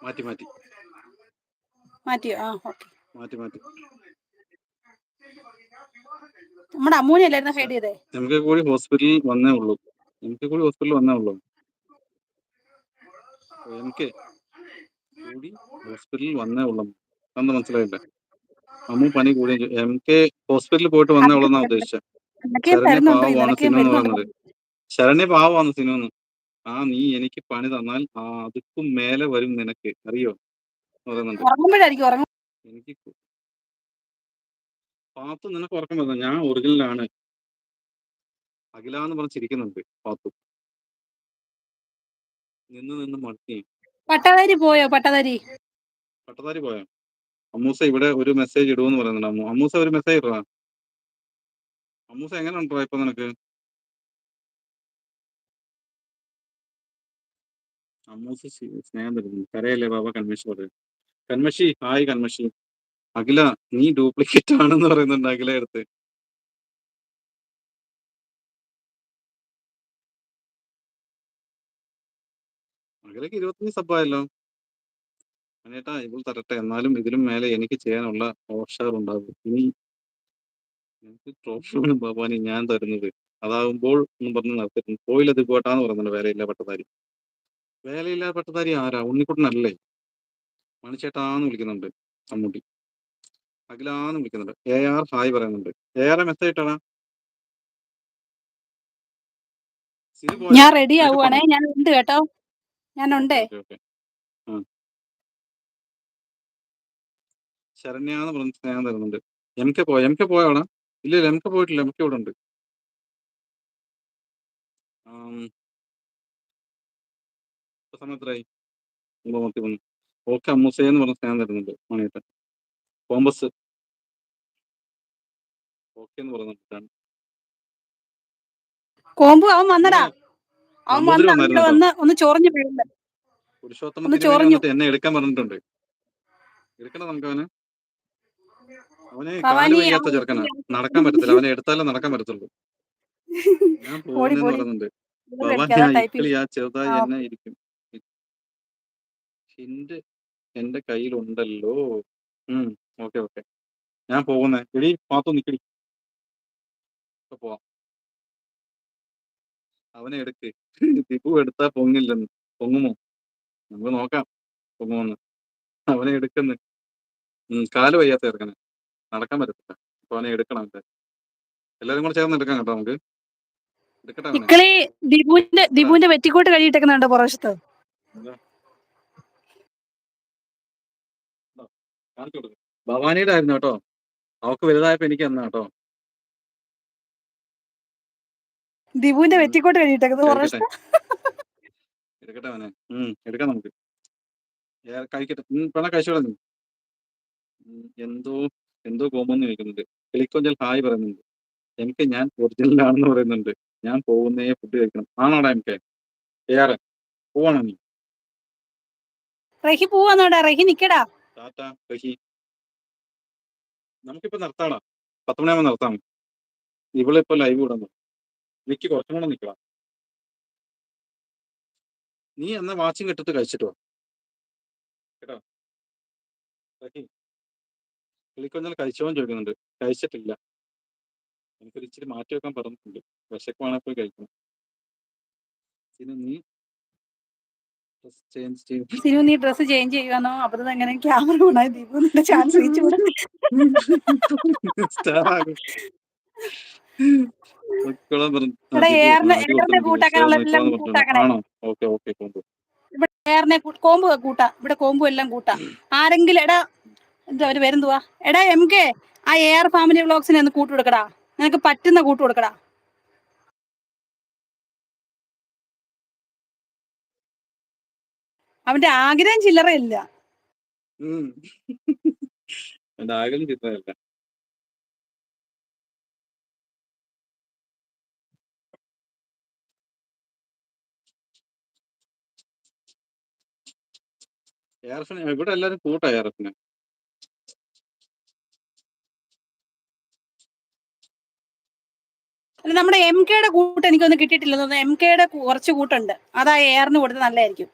മാറ്റി മാറ്റി മാറ്റിയോ? ആ ഓക്കെ. മാറ്റി മാറ്റി നമ്മുടെ അമ്മൂനെയല്ലായിരുന്നു ഹൈഡ് ചെയ്തേ? നമുക്ക് കൂടി ഹോസ്പിറ്റലിൽ വന്നേ ഉള്ളൂ. എനിക്ക് കൂടി ഹോസ്പിറ്റലിൽ വന്നേ ഉള്ളൂ. എം കെ കൂടി ഹോസ്പിറ്റലിൽ വന്നേ ഉള്ളൂ. അന്ന് മനസ്സിലായില്ല. അമ്മു പനി കൂടി. എം കെ ഹോസ്പിറ്റലിൽ പോയിട്ട് വന്നേ ഉള്ളെന്നാ ഉദ്ദേശിച്ചത്. ശരണ്യ പാവമാണ് സിനു എന്ന് പറയുന്നത്. ശരണ്യ പാവമാണ് സിനു എന്ന്. ആ നീ എനിക്ക് പണി തന്നാൽ അതുക്കും മേലെ വരും നിനക്ക്, അറിയോ പറയുന്നുണ്ട്. എനിക്ക് പാത്തു നിനക്ക് ഉറക്കം വരുന്നത്? ഞാൻ ഒറിജിനലാണ്. അഖിലാന്ന് പറഞ്ഞ് ചിരിക്കുന്നുണ്ട് പാത്തു. നിന്ന് മടക്കി. പട്ടതാരി പോയോ? പട്ടതാരി പോയോ? അമ്മൂസ ഇവിടെ ഒരു മെസ്സേജ് ഇടുമെന്ന് പറയുന്നുണ്ട്. അമ്മൂസ ഒരു മെസ്സേജ് ഇടാ. അമ്മൂസ എങ്ങനെ ഉണ്ടോ ഇപ്പൊ നിനക്ക്? അമ്മൂസ സ്നേഹം തരുന്നു. കരയല്ലേ ബാബ കൺമഷി പറയും. കൺമഷി ഹായ് കൺമഷി. അഖില നീ ഡ്യൂപ്ലിക്കേറ്റ് ആണെന്ന് പറയുന്നുണ്ട് അഖില അടുത്ത്. അഖിലക്ക് 25 സബ്ബായല്ലോ. അനേട്ടാ ഇപ്പോൾ തരട്ടെ, എന്നാലും ഇതിലും മേലെ എനിക്ക് ചെയ്യാനുള്ള ഓഷർ ഉണ്ടാകും. ഇനി എനിക്ക് ട്രോഫിയാണ് ഭവാനി ഞാൻ തരുന്നത്. അതാകുമ്പോൾ എന്ന് പറഞ്ഞ് നടത്തിട്ടുണ്ട്. പോയില്ല ദിഗോട്ടാന്ന് പറയുന്നുണ്ട്. വേലയില്ല പട്ടതാരി. വേലയില്ല പട്ടതാരി ആരാ? ഉണ്ണിക്കുട്ടനല്ലേ? മണിച്ചേട്ടാന്ന് വിളിക്കുന്നുണ്ട് അമ്മൂട്ടി. അഖിലാന്ന് വിളിക്കുന്നുണ്ട്. AR ഹായ് പറയുന്നുണ്ട്. AR മെസ്സേജ് ഇട്ടാ. ഞാൻ റെഡി ആവുകയാണേ. ഞാൻ ഉണ്ട് കേട്ടോ, ഞാനുണ്ടേ. ശരണ്യാന്ന് പറഞ്ഞ് സ്നേഹം തരുന്നുണ്ട്. എം കെ പോയോടാ? ഇല്ല എം കെ പോയിട്ടില്ല. എം കെ ഇവിടെ ഉണ്ട്. സമയത്തായി വന്നു. ഓക്കെ അമ്മൂസേന്ന് പറഞ്ഞ് സ്നേഹം തരുന്നുണ്ട്. മണിയേട്ടൻ കോമ്പസ് ഓക്കെ എന്ന് പറയുന്നുണ്ട്. കോമ്പു അവൻ വന്നടാ. അവൻ വന്ന് ഒന്ന് ചൊറിഞ്ഞു വീഴുന്നു. പുരുഷോത്തമ തിരുമേനി വന്നിട്ട് എന്നെ എടുക്കാൻ പറഞ്ഞിട്ടുണ്ട്. എടുക്കണം നമുക്ക് അവന്. അവന് കാല് വയ്യാത്ത ചെറുക്കനാ, നടക്കാൻ പറ്റത്തില്ല. അവനെ എടുത്താലേ നടക്കാൻ പറ്റത്തുള്ളൂ. ഞാൻ പോകുന്നെന്ന് പറയുന്നുണ്ട്. ചെറുതായി എന്നെ ഇരിക്കും. ഹിന്റ് എന്റെ കയ്യിലുണ്ടല്ലോ. ഓക്കെ ഓക്കെ ഞാൻ പോകുന്നേ. എടി പാത്തു നിക്കടി. പോവാം. അവനെ എടുക്ക്. ദിപു എടുത്താ പൊങ്ങില്ലെന്ന്. പൊങ്ങുമോ? നമുക്ക് നോക്കാം പൊങ്ങുമെന്ന്. അവനെ എടുക്കുന്നു. കാല് വയ്യാത്ത ചെറുക്കനെ, നടക്കാൻ പറ്റത്തില്ല. അപ്പൊ അവനെ എടുക്കണം. എല്ലാരും കൂടെ ചേർന്ന് എടുക്കാം കേട്ടോ. നമുക്ക് ദിപുവിന്റെ വെറ്റിക്കോട്ട് കഴിയിട്ടേക്കുന്നുണ്ടോ പുറവശത്ത്? ഭവാനിയുടെ ആയിരുന്നു കേട്ടോ. അവക്ക് വലുതായപ്പോ എനിക്ക് തന്നാ കേട്ടോ. ദിപുവിന്റെ വെറ്റിക്കോട്ട് കഴിയിട്ടേക്കുന്നത് പുറവശത്ത്. എടുക്കട്ടെ അവനെ. എടുക്കാം നമുക്ക്. കഴിക്കട്ടെ. പെണ്ണ കഴിച്ചോളാം. എന്തോ കോമെന്ന് ചോദിക്കുന്നുണ്ട്. കിളിക്കൊഞ്ചൽ ഹായ് പറയുന്നുണ്ട്. എനിക്ക് ഞാൻ ഒറിജിനലാണെന്ന് പറയുന്നുണ്ട്. ഞാൻ പോകുന്നേ ഫുഡ് കഴിക്കണം. ആണോടാ എം കെ? പോവാണോ നീ? റഹി പോവാന്നോടാ. റഹി നിക്കടാ. ടാറ്റാ റഹി. നമുക്കിപ്പോ നിർത്താടാ. 10 മണിയാകുമ്പോൾ നിർത്താം. ഇവളിപ്പോ ലൈവ് വിടുന്നു. നിക്ക് കുറച്ചും കൂടെ നിക്കണം. നീ എന്നാ വാച്ചിങ് ഇട്ടിട്ട് കഴിച്ചിട്ടോ കേട്ടോ. റഹി കിളിക്കൊഞ്ചൽ കഴിച്ചോന്ന് ചോദിക്കുന്നുണ്ട്. കഴിച്ചിട്ടില്ല. എനിക്കൊരു ഇച്ചിരി മാറ്റി വെക്കാൻ പറഞ്ഞിട്ടുണ്ട്. വിശക്കുവാണെങ്കിൽ പോയി കഴിക്കണം. നീ ഡ്രസ് ചേഞ്ച് ചെയ്യുവാന്നോ? അപ്പൊ എങ്ങനെ ക്യാമറ ഓണായി ദീപുവിന്റെ ചാൻസ് റീച്ച് ആണോ? ഓക്കെ ഓക്കെ കോമ്പ് കൂട്ടാ. ഇവിടെ കോമ്പും എല്ലാം കൂട്ടാ. ആരെങ്കിലും എടാ എന്താ അവര് പേരെന്തുവാ? എടാ എം കെ, ആ AR ഫാമിലി വ്ളോഗ്സിനെ ഒന്ന് കൂട്ടുകൊടുക്കടാ. നിനക്ക് പറ്റുന്ന കൂട്ടുകൊടുക്കടാ. അവന്റെ ആഗ്രഹം ചില്ലറയില്ല. എന്റെ ആഗ്രഹം ചില്ലറയില്ല. ഇവിടെ എല്ലാരും കൂട്ടാ ARFനെ. നമ്മുടെ എം കെയുടെ കൂട്ട് എനിക്കൊന്നും കിട്ടിയിട്ടില്ലെന്ന് തോന്നുന്നു. എം കെയുടെ കുറച്ച് കൂട്ടുണ്ട്. അതാ ARന് കൊടുത്ത് നല്ലതായിരിക്കും.